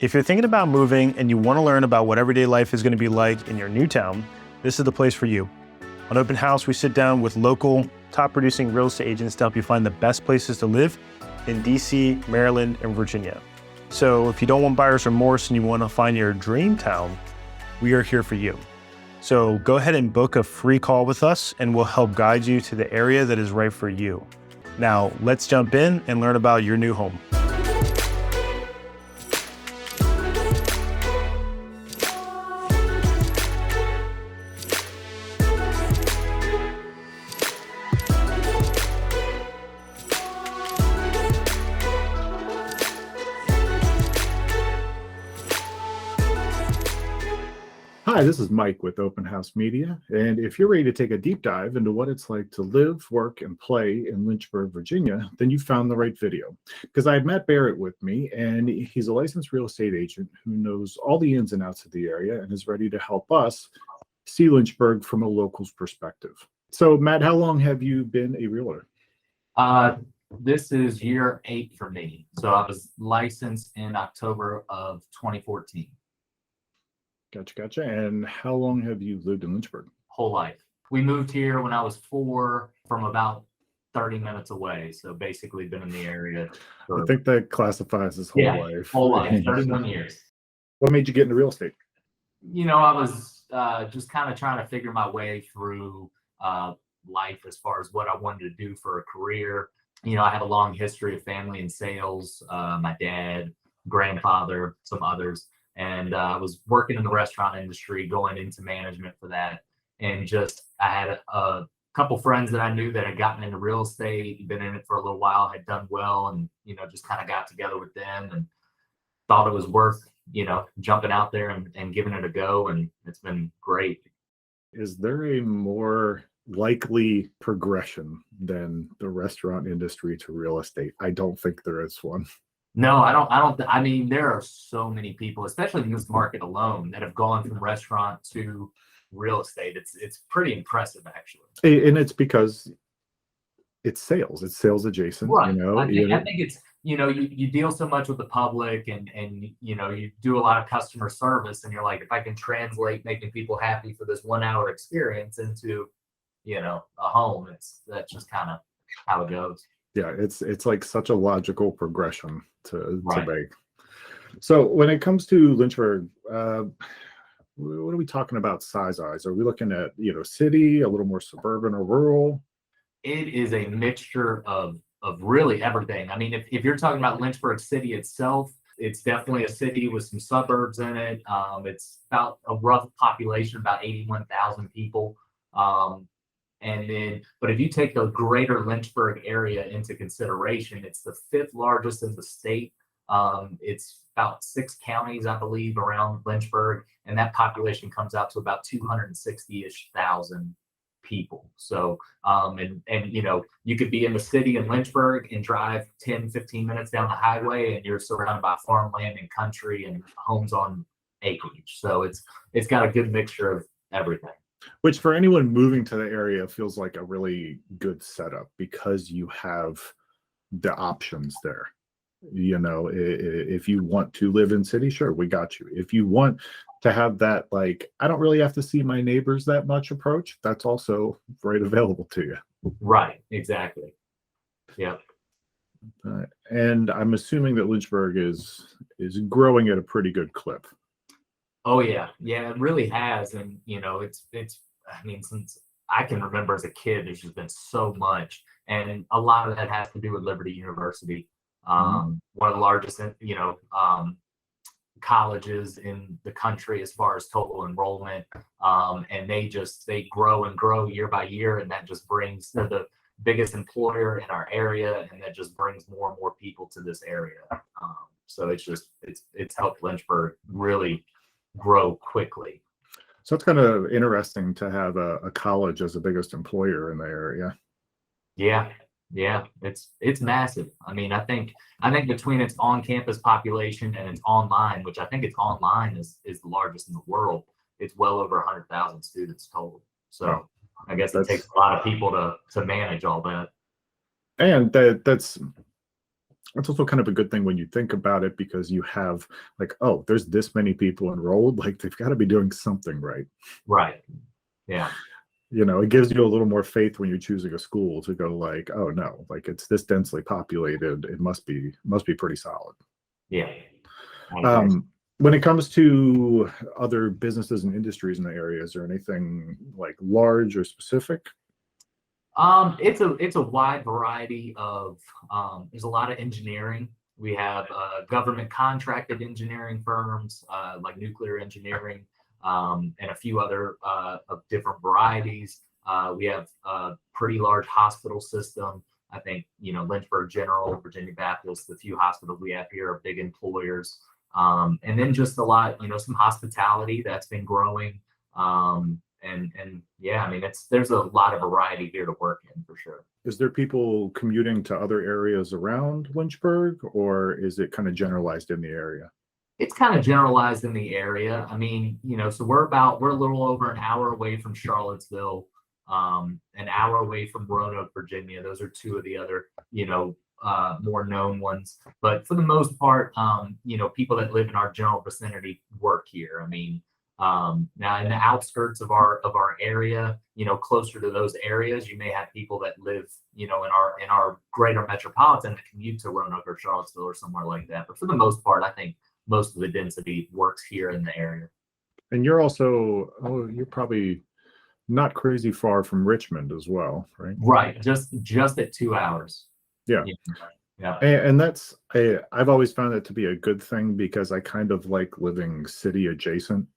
If you're thinking about moving and you want to learn about what everyday life is going to be like in your new town, this is the place for you. On Open House, we sit down with local, top producing real estate agents to help you find the best places to live in DC, Maryland, and Virginia. So if you don't want buyer's remorse and you want to find your dream town, we are here for you. So go ahead and book a free call with us and we'll help guide you to the area that is right for you. Now, let's jump in and learn about your new home. Hi, this is Mike with Open House Media, and if you're ready to take a deep dive into what it's like to live, work, and play in Lynchburg, Virginia, then you found the right video. Because I have Matt Barrett with me, and he's a licensed real estate agent who knows all the ins and outs of the area and is ready to help us see Lynchburg from a local's perspective. So, Matt, how long have you been a realtor? This is year 8 for me. So I was licensed in October of 2014. Gotcha. And how long have you lived in Lynchburg? Whole life. We moved here when I was 4 from about 30 minutes away. So basically been in the area. I think that classifies as whole life. Whole life, 31 years. What made you get into real estate? You know, I was just kind of trying to figure my way through life as far as what I wanted to do for a career. You know, I have a long history of family in sales. My dad, grandfather, some others. And I was working in the restaurant industry, going into management for that. And I had a couple friends that I knew that had gotten into real estate, been in it for a little while, had done well, and, you know, just kind of got together with them and thought it was worth, you know, jumping out there and giving it a go. And it's been great. Is there a more likely progression than the restaurant industry to real estate? I don't think there is one. No, I mean, there are so many people, especially in this market alone, that have gone from restaurant to real estate. It's pretty impressive, actually. And it's because it's sales adjacent, right. You know. I think it's, you know, you deal so much with the public and you know, you do a lot of customer service, and you're like, if I can translate making people happy for this 1 hour experience into, you know, a home, that's just kind of how it goes. Yeah, it's like such a logical progression to make. So when it comes to Lynchburg, what are we talking about size-wise? Are we looking at, you know, city, a little more suburban or rural? It is a mixture of really everything. I mean, if you're talking about Lynchburg city itself, it's definitely a city with some suburbs in it. It's about a rough population, about 81,000 people. But if you take the greater Lynchburg area into consideration, it's the 5th largest in the state. It's about 6 counties, I believe, around Lynchburg, and that population comes out to about 260-ish thousand people. So, and you know, you could be in the city in Lynchburg and drive 10, 15 minutes down the highway, and you're surrounded by farmland and country and homes on acreage. So it's got a good mixture of everything. Which for anyone moving to the area feels like a really good setup because you have the options there. You know, if you want to live in city, sure, we got you. If you want to have that, like, I don't really have to see my neighbors that much approach, that's also right available to you. Right, exactly. Yeah. And I'm assuming that Lynchburg is growing at a pretty good clip. Oh yeah, it really has, and you know, it's. I mean, since I can remember as a kid, there's just been so much, and a lot of that has to do with Liberty University, one of the largest, you know, colleges in the country as far as total enrollment, and they grow and grow year by year, and that just brings they're the biggest employer in our area, and that just brings more and more people to this area. So it's helped Lynchburg really grow quickly. So it's kind of interesting to have a college as the biggest employer in the area. Yeah, it's massive. I mean, I think between its on-campus population and its online, which I think its online is the largest in the world, it's well over 100,000 students total. So I guess it takes a lot of people to manage all that. And that's It's also kind of a good thing when you think about it, because you have like, oh, there's this many people enrolled, like they've got to be doing something right. Right. Yeah. It gives you a little more faith when you're choosing a school to go like, oh no, like it's this densely populated, it must be pretty solid. Yeah. I agree. When it comes to other businesses and industries in the area, is there anything like large or specific? It's a wide variety of, there's a lot of engineering. We have government contracted engineering firms, like nuclear engineering, and a few other of different varieties. We have a pretty large hospital system. I think, Lynchburg General, Virginia Baptist, the few hospitals we have here are big employers. And then just a lot, some hospitality that's been growing. And yeah, I mean, there's a lot of variety here to work in for sure. Is there people commuting to other areas around Lynchburg, or is it kind of generalized in the area? It's kind of generalized in the area. I mean, so we're a little over an hour away from Charlottesville, an hour away from Roanoke, Virginia. Those are two of the other, more known ones. But for the most part, people that live in our general vicinity work here. I mean, now in the outskirts of our area, closer to those areas, you may have people that live, in our greater metropolitan that commute to Roanoke or Charlottesville or somewhere like that. But for the most part, I think most of the density works here in the area. And you're also, you're probably not crazy far from Richmond as well, right? Right, just at 2 hours. Yeah. Yeah. And I've always found that to be a good thing, because I kind of like living city adjacent.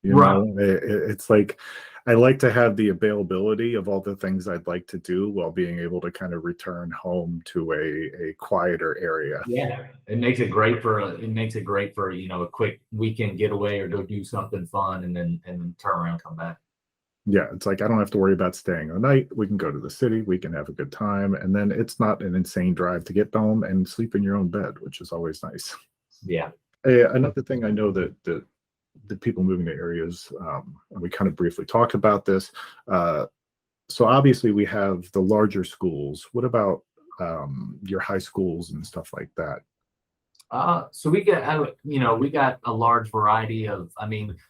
Right. It's like I like to have the availability of all the things I'd like to do while being able to kind of return home to a quieter area. Yeah, it makes it great for a quick weekend getaway or go do something fun and then turn around and come back. Yeah, it's like I don't have to worry about staying all night. We can go to the city, we can have a good time, and then it's not an insane drive to get home and sleep in your own bed, which is always nice. Yeah. Another thing I know that the people moving to areas, and we kind of briefly talked about this. So obviously we have the larger schools. What about your high schools and stuff like that? So we got a large variety of,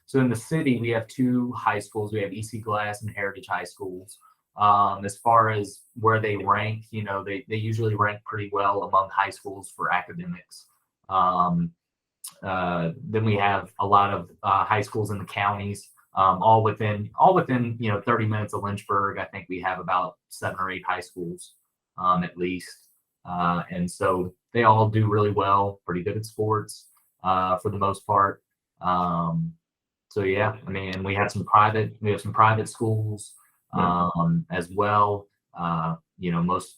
so in the city, we have two high schools. We have EC Glass and Heritage High Schools. As far as where they rank, they usually rank pretty well among high schools for academics. Then we have a lot of high schools in the counties, all within 30 minutes of Lynchburg. I think we have about 7 or 8 high schools, at least. And so they all do really well, pretty good at sports, for the most part. So yeah, and we have some private schools, as well.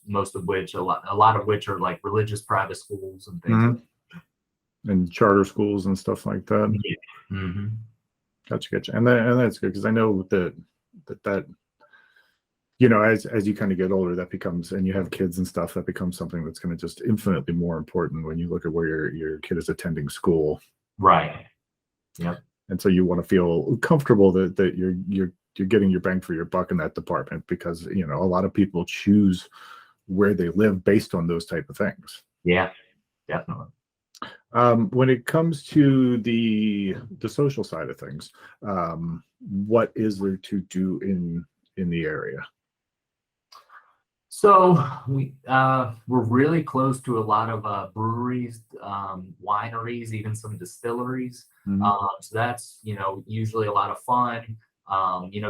Most of which, a lot of which are like religious private schools and things. Mm-hmm. And charter schools and stuff like that. Yeah. Mm-hmm. Gotcha. And that's good, because I know that as you kind of get older, that becomes, and you have kids and stuff, that becomes something that's going to just infinitely more important when you look at where your kid is attending school. Right. Yep. And so you want to feel comfortable that you're getting your bang for your buck in that department, because a lot of people choose where they live based on those type of things. Yeah, definitely. When it comes to the social side of things, what is there to do in the area? So we're really close to a lot of breweries, wineries, even some distilleries. Mm-hmm. So that's usually a lot of fun.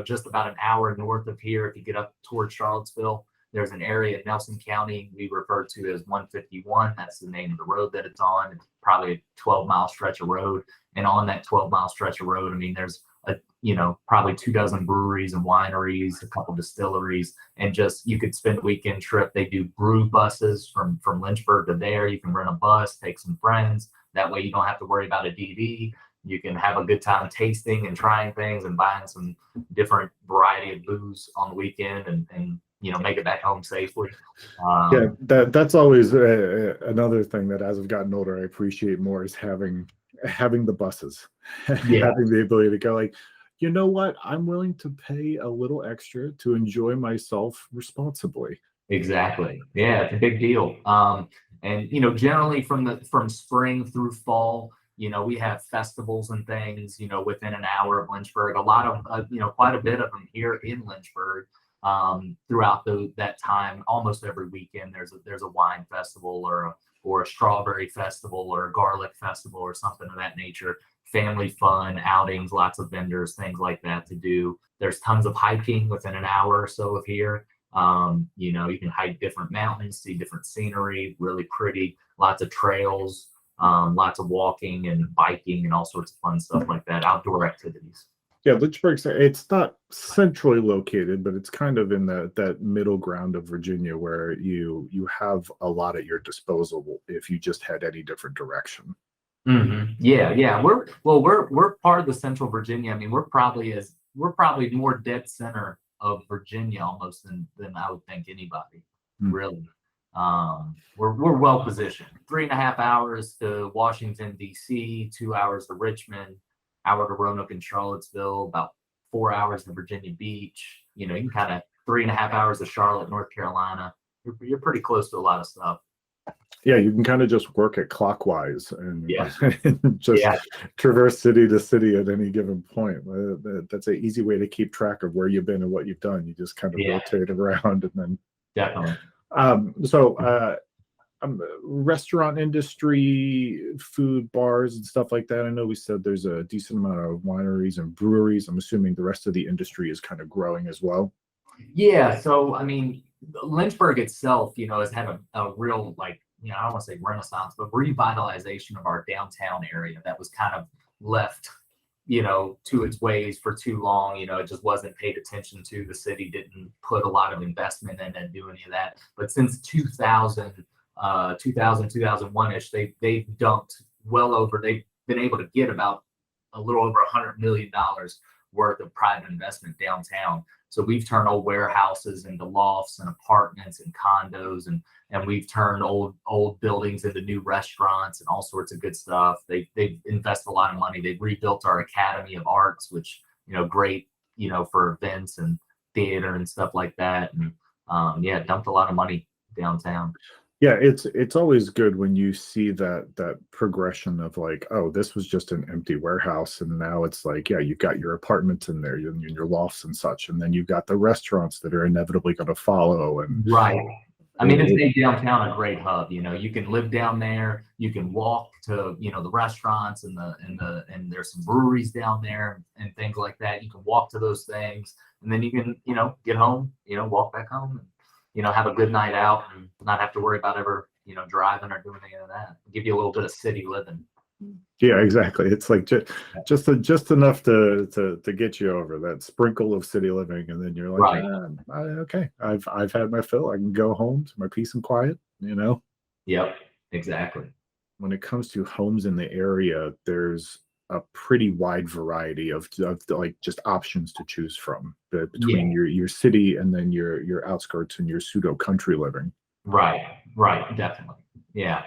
Just about an hour north of here, if you get up towards Charlottesville, there's an area in Nelson County we refer to as 151. That's the name of the road that it's on. It's probably a 12-mile stretch of road. And on that 12-mile stretch of road, there's probably 24 breweries and wineries, a couple distilleries, and just you could spend a weekend trip. They do brew buses from Lynchburg to there. You can rent a bus, take some friends. That way you don't have to worry about a DD. You can have a good time tasting and trying things and buying some different variety of booze on the weekend and make it back home safely. Yeah, that's always another thing that as I've gotten older, I appreciate more, is having the buses, having the ability to go like, you know what, I'm willing to pay a little extra to enjoy myself responsibly. Exactly. Yeah, it's a big deal. And generally from spring through fall, we have festivals and things, within an hour of Lynchburg. A lot of quite a bit of them here in Lynchburg. Throughout that time, almost every weekend there's a wine festival or a strawberry festival or a garlic festival or something of that nature. Family fun, outings, lots of vendors, things like that to do. There's tons of hiking within an hour or so of here. You can hike different mountains, see different scenery, really pretty, lots of trails, lots of walking and biking and all sorts of fun stuff like that, outdoor activities. Yeah, Lynchburg's, it's not centrally located, but it's kind of in that middle ground of Virginia where you have a lot at your disposal if you just head any different direction. Mm-hmm. Yeah. We're part of the Central Virginia. I mean, we're probably more dead center of Virginia almost than I would think anybody, really. We're well positioned. 3.5 hours to Washington, D.C., 2 hours to Richmond, hour to Roanoke and Charlottesville, about 4 hours to Virginia Beach. You can kind of 3.5 hours to Charlotte, North Carolina. You're pretty close to a lot of stuff. Yeah, you can kind of just work it clockwise and just Yeah. traverse city to city at any given point. That's an easy way to keep track of where you've been and what you've done. You just kind of rotate around and then. Definitely. Restaurant industry, food, bars, and stuff like that. I know we said there's a decent amount of wineries and breweries. I'm assuming the rest of the industry is kind of growing as well. Yeah. So, I mean, Lynchburg itself, has had a real, I don't want to say renaissance, but revitalization of our downtown area that was kind of left, to its ways for too long. It just wasn't paid attention to. The city didn't put a lot of investment in and do any of that. But since 2001-ish, they've dumped they've been able to get about a little over $100 million worth of private investment downtown. So we've turned old warehouses into lofts and apartments and condos, and we've turned old buildings into new restaurants and all sorts of good stuff. They've invested a lot of money. They've rebuilt our Academy of Arts, which, great, for events and theater and stuff like that. And dumped a lot of money downtown. Yeah, it's always good when you see that progression of oh, this was just an empty warehouse, and now it's you've got your apartments in there and your lofts and such, and then you've got the restaurants that are inevitably going to follow. And right. I mean, it's made downtown a great hub. You can live down there. You can walk to the restaurants and there's some breweries down there and things like that. You can walk to those things, and then you can get home. Walk back home. And, have a good night out and not have to worry about ever, driving or doing any of that. Give you a little bit of city living. Yeah, exactly. It's just enough to get you over that sprinkle of city living, and then you're like, okay, I've had my fill. I can go home to my peace and quiet. Yep, exactly. When it comes to homes in the area, there's a pretty wide variety of just options to choose from between your city and then your outskirts and your pseudo country living. Right, definitely. Yeah.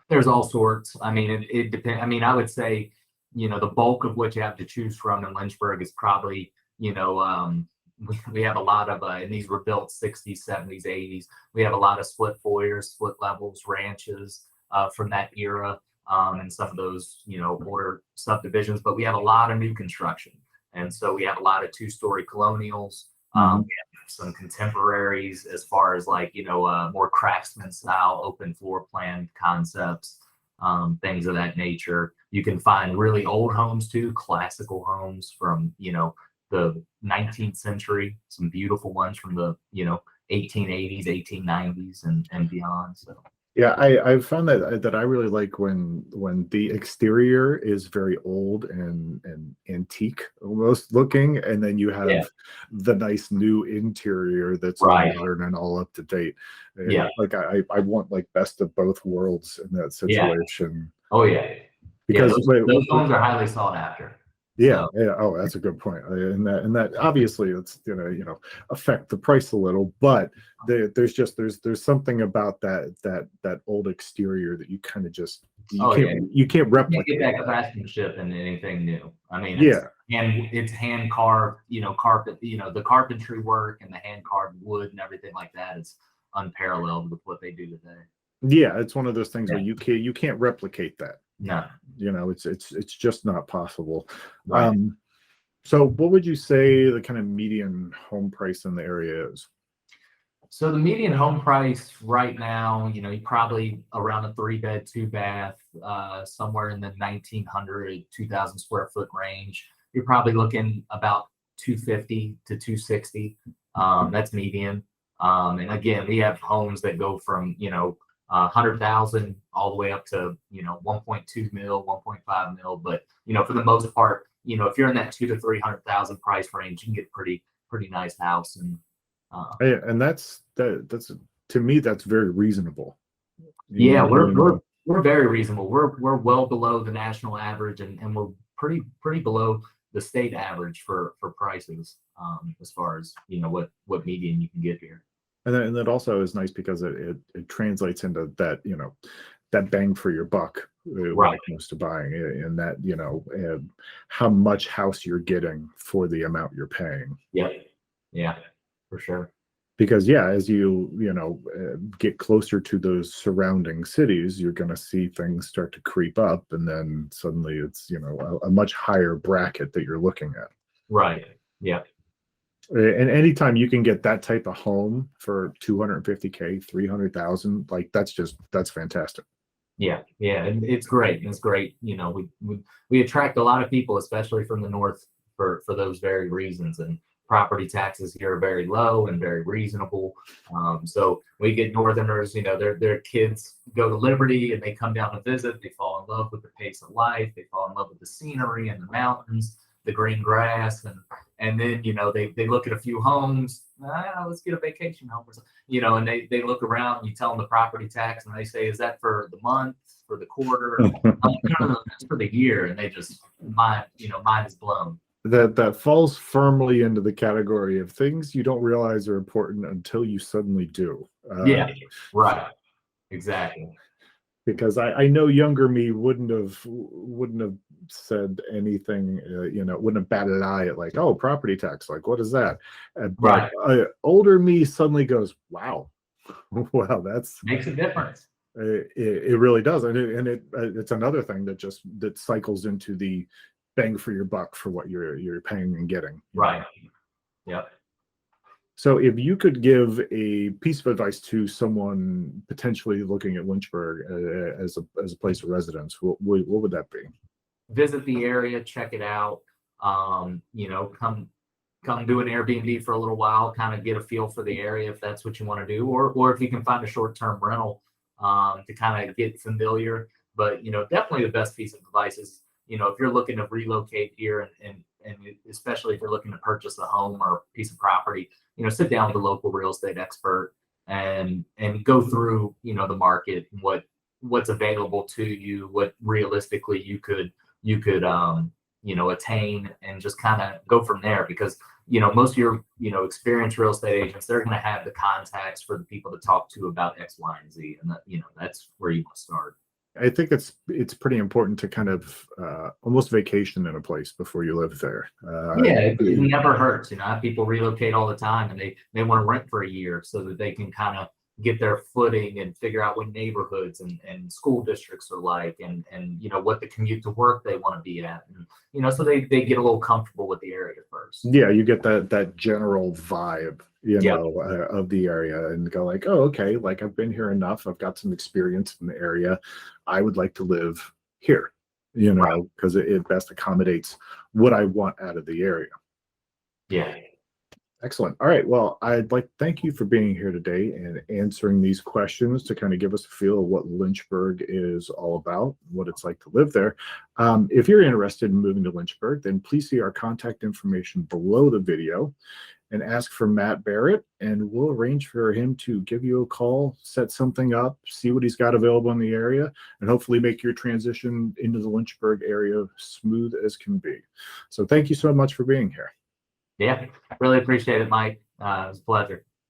There's all sorts. I mean, it depends. I mean, I would say, the bulk of what you have to choose from in Lynchburg is probably, we have a lot of, and these were built 60s, 70s, 80s. We have a lot of split foyers, split levels, ranches from that era. And some of those, older subdivisions, but we have a lot of new construction. And so we have a lot of 2-story colonials. We have some contemporaries as far as more craftsman style, open floor plan concepts, things of that nature. You can find really old homes too, classical homes from, the 19th century, some beautiful ones from the, 1880s, 1890s and beyond. So. Yeah, I've found that I really like when the exterior is very old and antique almost looking, and then you have the nice new interior that's modern and all up to date. Yeah, I want best of both worlds in that situation. Yeah. Oh yeah, because those homes are highly sought after. Yeah. Oh, that's a good point. And that obviously it's affect the price a little, but there's something about that old exterior that you kind of just you can't replicate. You can't get that craftsmanship in anything new. I mean, it's hand carved, carpet, the carpentry work and the hand carved wood and everything like that is unparalleled with what they do today. Yeah, it's one of those things Yeah. where you can't replicate that. No. It's just not possible. Right. So what would you say the kind of median home price in the area is? So the median home price right now, you're probably around a 3-bed, 2-bath, somewhere in the 1,900, 2,000 square foot range. You're probably looking about 250 to 260. That's median. And again, we have homes that go from 100,000 all the way up to 1.2 mil, 1.5 mil. But for the most part, if you're in that 200,000 to 300,000 price range, you can get a pretty nice house. And And that's to me, that's very reasonable. yeah, we're very reasonable. We're well below the national average, and we're pretty below the state average for prices, as far as what median you can get here. And that also is nice because it translates into that, that bang for your buck when Right. it comes to buying, and that, how much house you're getting for the amount you're paying. Yeah, for sure. Because as you get closer to those surrounding cities, you're going to see things start to creep up, and then suddenly it's a much higher bracket that you're looking at. Right. Yeah. And anytime you can get that type of home for 250K, 300,000, like that's fantastic. Yeah, and it's great. It's great. We attract a lot of people, especially from the north, for those very reasons. And property taxes here are very low and very reasonable. So we get Northerners, their kids go to Liberty and they come down to visit. They fall in love with the pace of life. They fall in love with the scenery and the mountains, the green grass, and then they look at a few homes. Let's get a vacation home or something, and they look around. You tell them the property tax, and they say, "Is that for the month, for the quarter?" No, that's for the year. And they just mind is blown. That falls firmly into the category of things you don't realize are important until you suddenly do. Yeah, right. Exactly. Because I know younger me wouldn't have said anything, wouldn't have batted an eye at like, oh, property tax, like what is that? But older me suddenly goes, wow, wow, that's Makes a difference. It really does, and it's another thing that cycles into the bang for your buck for what you're paying and getting. Right. Yep. So if you could give a piece of advice to someone potentially looking at Lynchburg as a place of residence, what would that be? Visit the area, check it out. Come do an Airbnb for a little while, kind of get a feel for the area if that's what you want to do, or if you can find a short-term rental to kind of get familiar. But definitely the best piece of advice is if you're looking to relocate here and especially if you're looking to purchase a home or a piece of property, sit down with a local real estate expert and go through, the market, what's available to you, what realistically you could attain, and just kind of go from there. Because, most of your, experienced real estate agents, they're going to have the contacts for the people to talk to about X, Y, and Z. And that, that's where you want to start. I think it's pretty important to kind of almost vacation in a place before you live there. It never hurts. I have people relocate all the time, and they want to rent for a year so that they can kind of get their footing and figure out what neighborhoods and school districts are like, and what the commute to work they want to be at, and so they get a little comfortable with the area first. Yeah, you get that general vibe, of the area, and go like, oh, okay, like I've been here enough. I've got some experience in the area. I would like to live here, because it best accommodates what I want out of the area. Yeah. Excellent. All right. Well, I'd like to thank you for being here today and answering these questions to kind of give us a feel of what Lynchburg is all about, what it's like to live there. If you're interested in moving to Lynchburg, then please see our contact information below the video and ask for Matt Barrett, and we'll arrange for him to give you a call, set something up, see what he's got available in the area, and hopefully make your transition into the Lynchburg area smooth as can be. So thank you so much for being here. Yeah, really appreciate it, Mike. It was a pleasure.